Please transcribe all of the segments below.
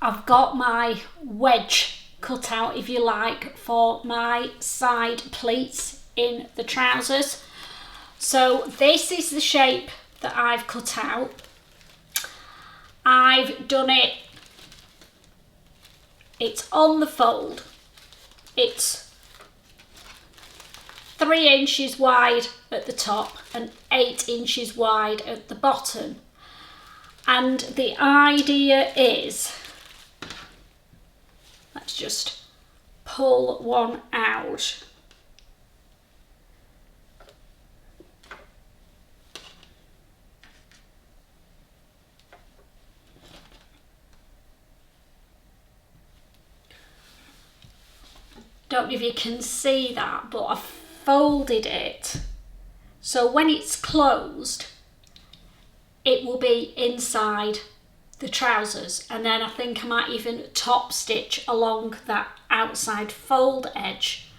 I've got my wedge cut out, if you like, for my side pleats in the trousers. So this is the shape that I've cut out. I've done it's on the fold. It's 3 inches wide at the top and 8 inches wide at the bottom. And the idea is, let's just pull one out. Don't know if you can see that, but I've folded it so when it's closed it will be inside the trousers, and then I think I might even top stitch along that outside fold edge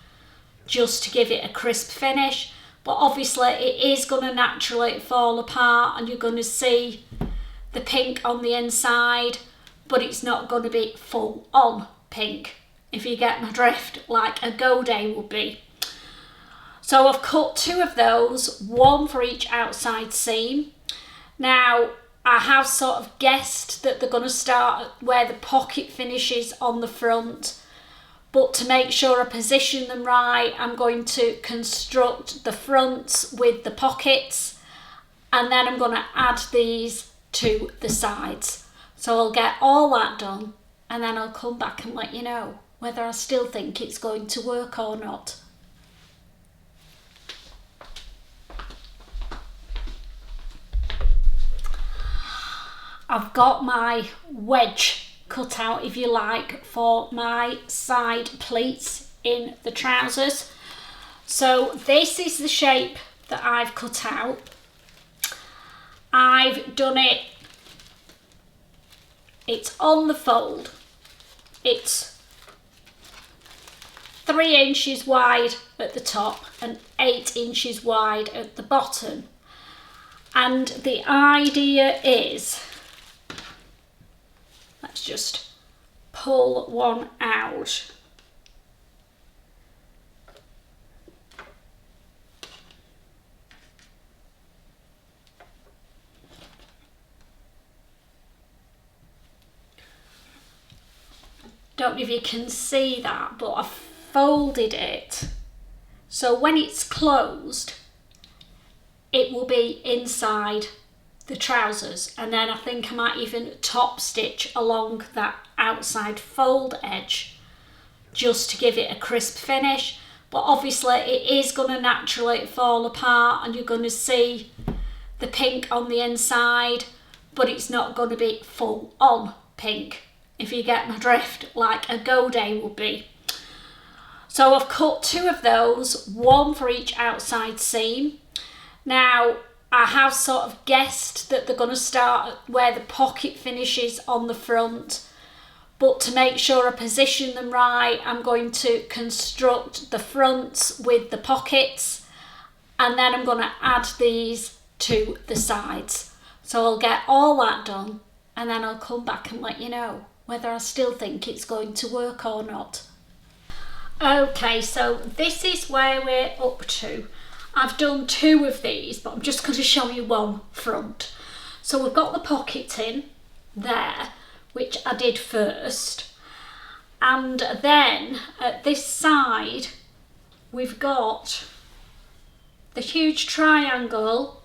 just to give it a crisp finish. But obviously it is going to naturally fall apart and you're going to see the pink on the inside, but it's not going to be full on pink, if you get my drift, like a go day would be. So I've cut 2 of those, 1 for each outside seam. Now I have sort of guessed that they're going to start where the pocket finishes on the front, but to make sure I position them right, I'm going to construct the fronts with the pockets, and then I'm going to add these to the sides. So I'll get all that done and then I'll come back and let you know whether I still think it's going to work or not. I've got my wedge cut out, if you like, for my side pleats in the trousers. So this is the shape that I've cut out. I've done it's on the fold. It's 3 inches wide at the top and 8 inches wide at the bottom. And the idea is, let's just pull one out. Don't know if you can see that, but I've folded it so when it's closed it will be inside the trousers, and then I think I might even top stitch along that outside fold edge just to give it a crisp finish. But obviously it is going to naturally fall apart and you're going to see the pink on the inside, but it's not going to be full on pink, if you get my drift, like a go day would be. So I've cut 2 of those, 1 for each outside seam. Now I have sort of guessed that they're going to start where the pocket finishes on the front, but to make sure I position them right, I'm going to construct the fronts with the pockets, and then I'm going to add these to the sides. So I'll get all that done and then I'll come back and let you know whether I still think it's going to work or not. Okay, so this is where we're up to. I've done 2 of these, but I'm just going to show you one front. So we've got the pocket in there, which I did first, and then at this side we've got the huge triangle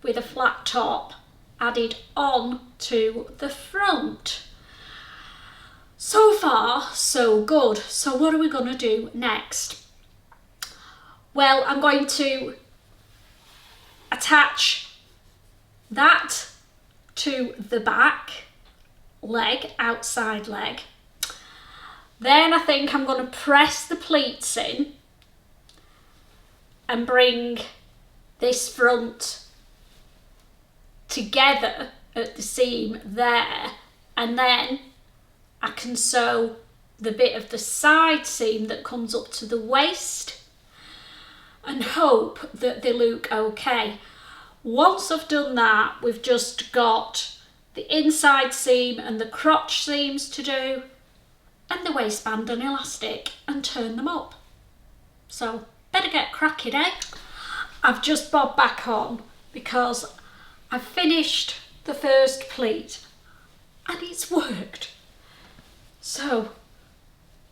with a flat top added on to the front. So far so good. So what are we going to do next? Well, I'm going to attach that to the back leg, outside leg. Then I think I'm going to press the pleats in and bring this front together at the seam there, and then I can sew the bit of the side seam that comes up to the waist and hope that they look okay. Once I've done that, we've just got the inside seam and the crotch seams to do, and the waistband and elastic, and turn them up. So better get cracking, eh? I've just bobbed back on because I've finished the first pleat and it's worked. So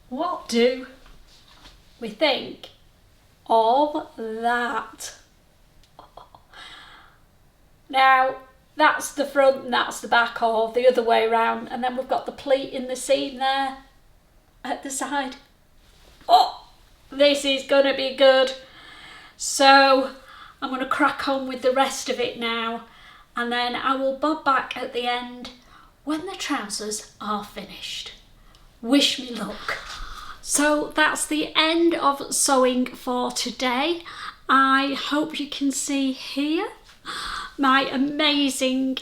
what do we think of that? Now that's the front and that's the back, or the other way around, and then we've got the pleat in the seam there at the side. Oh, this is gonna be good. So I'm gonna crack on with the rest of it now, and then I will bob back at the end when the trousers are finished. Wish me luck. So that's the end of sewing for today. I hope you can see here my amazing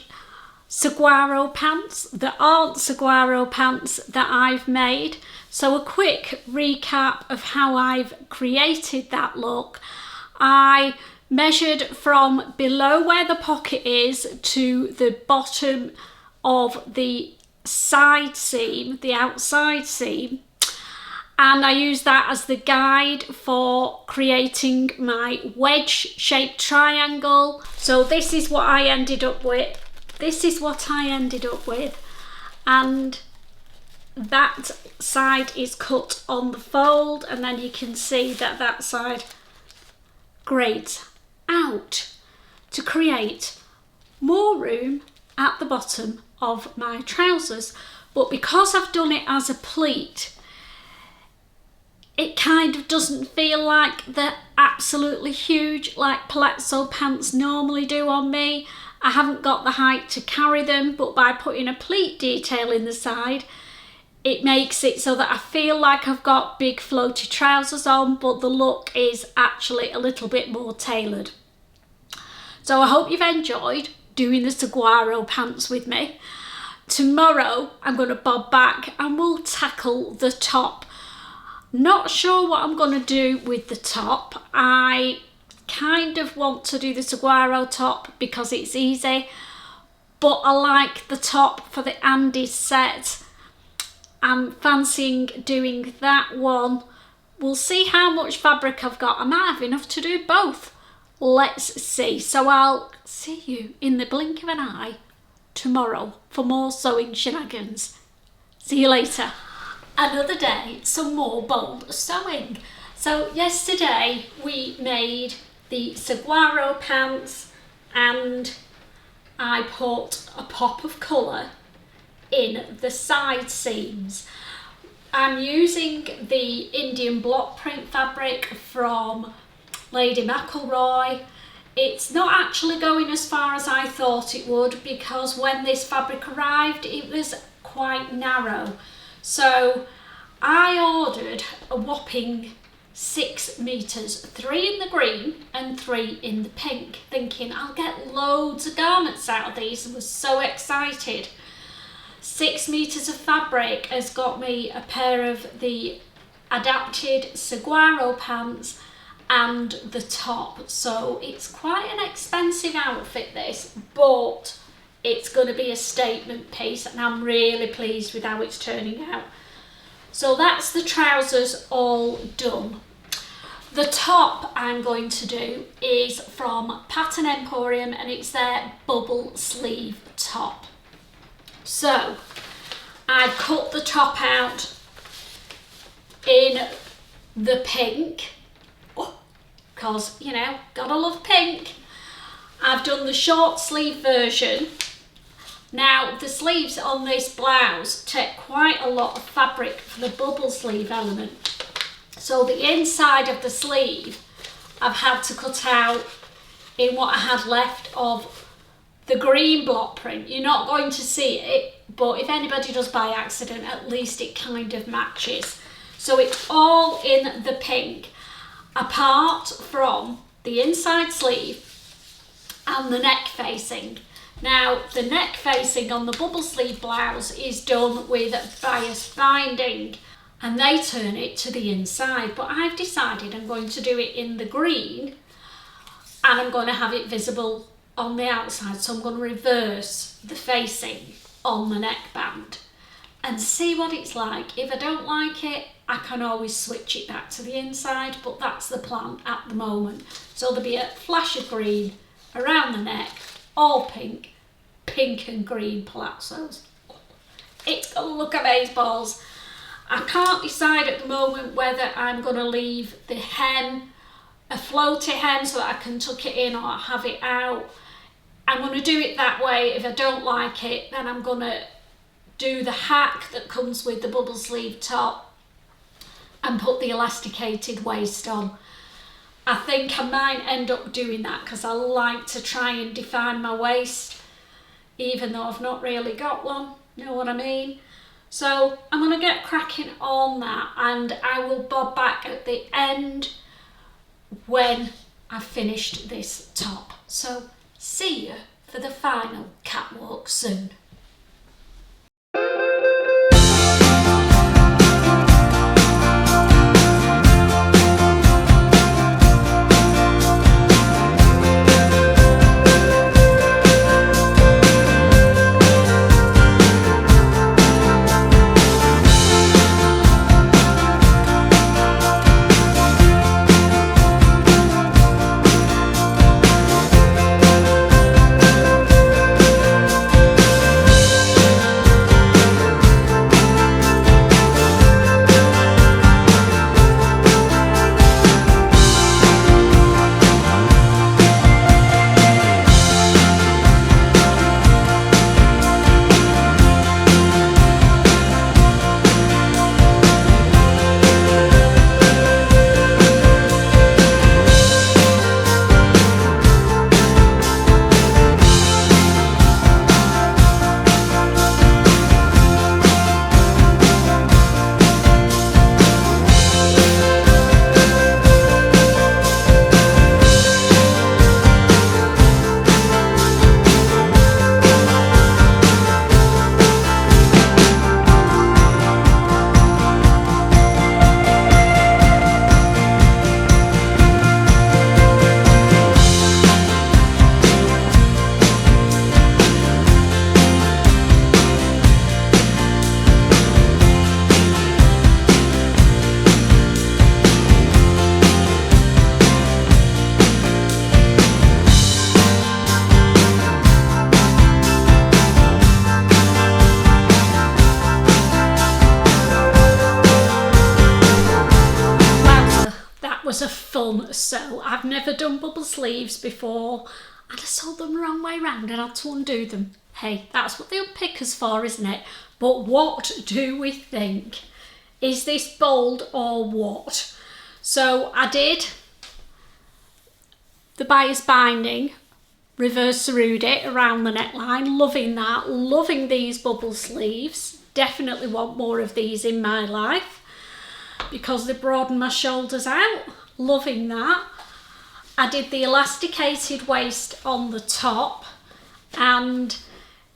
saguaro pants that aren't saguaro pants that I've made. So a quick recap of how I've created that look. I measured from below where the pocket is to the bottom of the side seam, the outside seam, and I used that as the guide for creating my wedge shaped triangle. So this is what I ended up with. And that side is cut on the fold, and then you can see that that side grades out to create more room at the bottom of my trousers. But because I've done it as a pleat, it kind of doesn't feel like they're absolutely huge like palazzo pants normally do on me. I haven't got the height to carry them, but by putting a pleat detail in the side, it makes it so that I feel like I've got big floaty trousers on, but the look is actually a little bit more tailored. So I hope you've enjoyed doing the saguaro pants with me. Tomorrow I'm going to bob back and we'll tackle the top. Not sure what I'm going to do with the top. I kind of want to do the saguaro top because it's easy, but I like the top for the Andes set. I'm fancying doing that one. We'll see how much fabric I've got. I might have enough to do both. Let's see. So I'll see you in the blink of an eye tomorrow for more sewing shenanigans. See you later. Another day, some more bold sewing. So yesterday we made the saguaro pants and I put a pop of colour in the side seams. I'm using the Indian block print fabric from Lady Macelroy. It's not actually going as far as I thought it would because when this fabric arrived it was quite narrow. So I ordered a whopping 6 meters, 3 in the green and 3 in the pink, thinking I'll get loads of garments out of these, and was so excited. 6 meters of fabric has got me a pair of the adapted saguaro pants and the top. So it's quite an expensive outfit this, but it's going to be a statement piece and I'm really pleased with how it's turning out. So that's the trousers all done. The top I'm going to do is from Pattern Emporium and it's their bubble sleeve top. So I've cut the top out in the pink, because you know, gotta love pink. I've done the short sleeve version. Now the sleeves on this blouse take quite a lot of fabric for the bubble sleeve element. So the inside of the sleeve I've had to cut out in what I had left of the green block print. You're not going to see it, but if anybody does by accident, at least it kind of matches. So it's all in the pink, apart from the inside sleeve and the neck facing. Now the neck facing on the bubble sleeve blouse is done with bias binding and they turn it to the inside, but I've decided I'm going to do it in the green and I'm going to have it visible on the outside, so I'm going to reverse the facing on the neckband and see what it's like. If I don't like it, I can always switch it back to the inside, but that's the plan at the moment. So there'll be a flash of green around the neck, all pink, pink and green palazzos. It's going to look amazeballs. I can't decide at the moment whether I'm going to leave the hem a floaty hem so that I can tuck it in or have it out. I'm going to do it that way. If I don't like it, then I'm going to do the hack that comes with the bubble sleeve top and put the elasticated waist on. I think I might end up doing that because I like to try and define my waist, even though I've not really got one, know what I mean? So I'm going to get cracking on that, and I will bob back at the end when I've finished this top. So see you for the final catwalk soon. Was a fun sew. I've never done bubble sleeves before and I sewed them the wrong way round and had to undo them. Hey, that's what the unpicker's for, isn't it? But what do we think? Is this bold or what? So I did the bias binding, reverse serrued it around the neckline, loving that, loving these bubble sleeves. Definitely want more of these in my life because they broaden my shoulders out. Loving that. I did the elasticated waist on the top and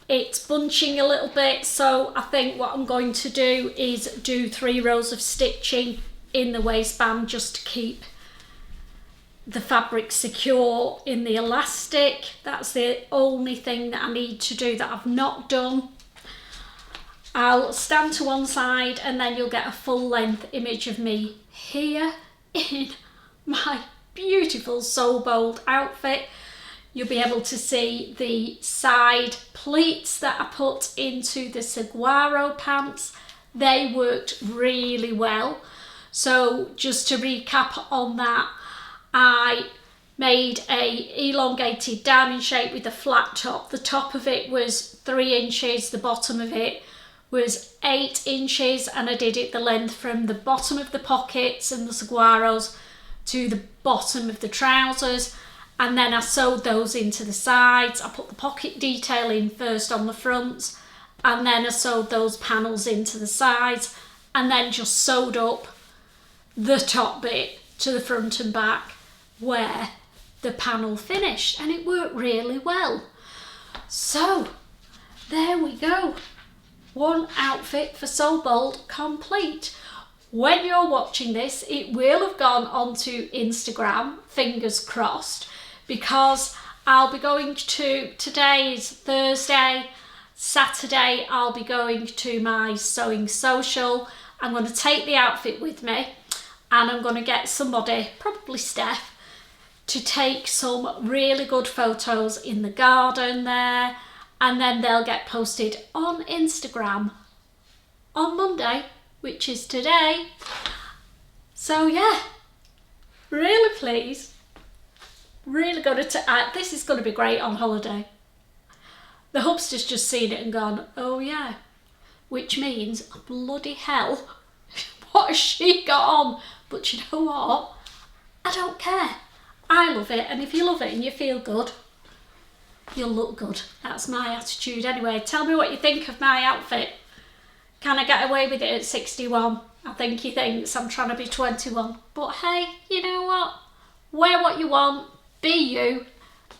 it's bunching a little bit, so I think what I'm going to do is do 3 rows of stitching in the waistband just to keep the fabric secure in the elastic. That's the only thing that I need to do that I've not done. I'll stand to one side and then you'll get a full length image of me here in my beautiful So Bold outfit. You'll be able to see the side pleats that I put into the SAGUARO pants. They worked really well. So just to recap on that, I made a elongated diamond shape with a flat top. The top of it was 3 inches, the bottom of it was 8 inches, and I did it the length from the bottom of the pockets and the saguaros to the bottom of the trousers, and then I sewed those into the sides. I put the pocket detail in first on the fronts and then I sewed those panels into the sides and then just sewed up the top bit to the front and back where the panel finished, and it worked really well. So there we go, one outfit for So Bold complete. When you're watching this, it will have gone onto Instagram, fingers crossed, because I'll be going to, today is Thursday, Saturday I'll be going to my sewing social. I'm going to take the outfit with me and I'm going to get somebody, probably Steph, to take some really good photos in the garden there, and then they'll get posted on Instagram on Monday, which is today. So yeah, really pleased. Really going to, this is going to be great on holiday. The hubster's just seen it and gone, oh yeah, which means, bloody hell, what has she got on? But you know what? I don't care. I love it, and if you love it and you feel good, you'll look good. That's my attitude anyway. Tell me what you think of my outfit. Can I get away with it at 61? I think he thinks I'm trying to be 21. But hey, you know what? Wear what you want, be you,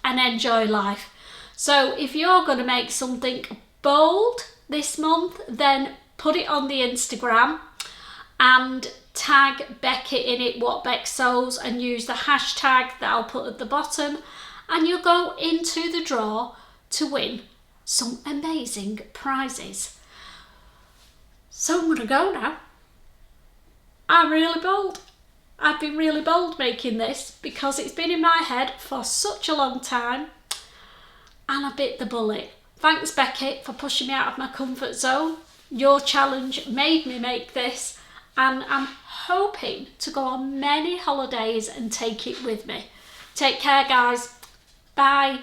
and enjoy life. So if you're going to make something bold this month, then put it on the Instagram and tag Beckett in it, what Beck sews, and use the hashtag that I'll put at the bottom, and you'll go into the draw to win some amazing prizes. So I'm going to go now. I'm really bold. I've been really bold making this because it's been in my head for such a long time, and I bit the bullet. Thanks Beckett for pushing me out of my comfort zone. Your challenge made me make this, and I'm hoping to go on many holidays and take it with me. Take care guys. Bye.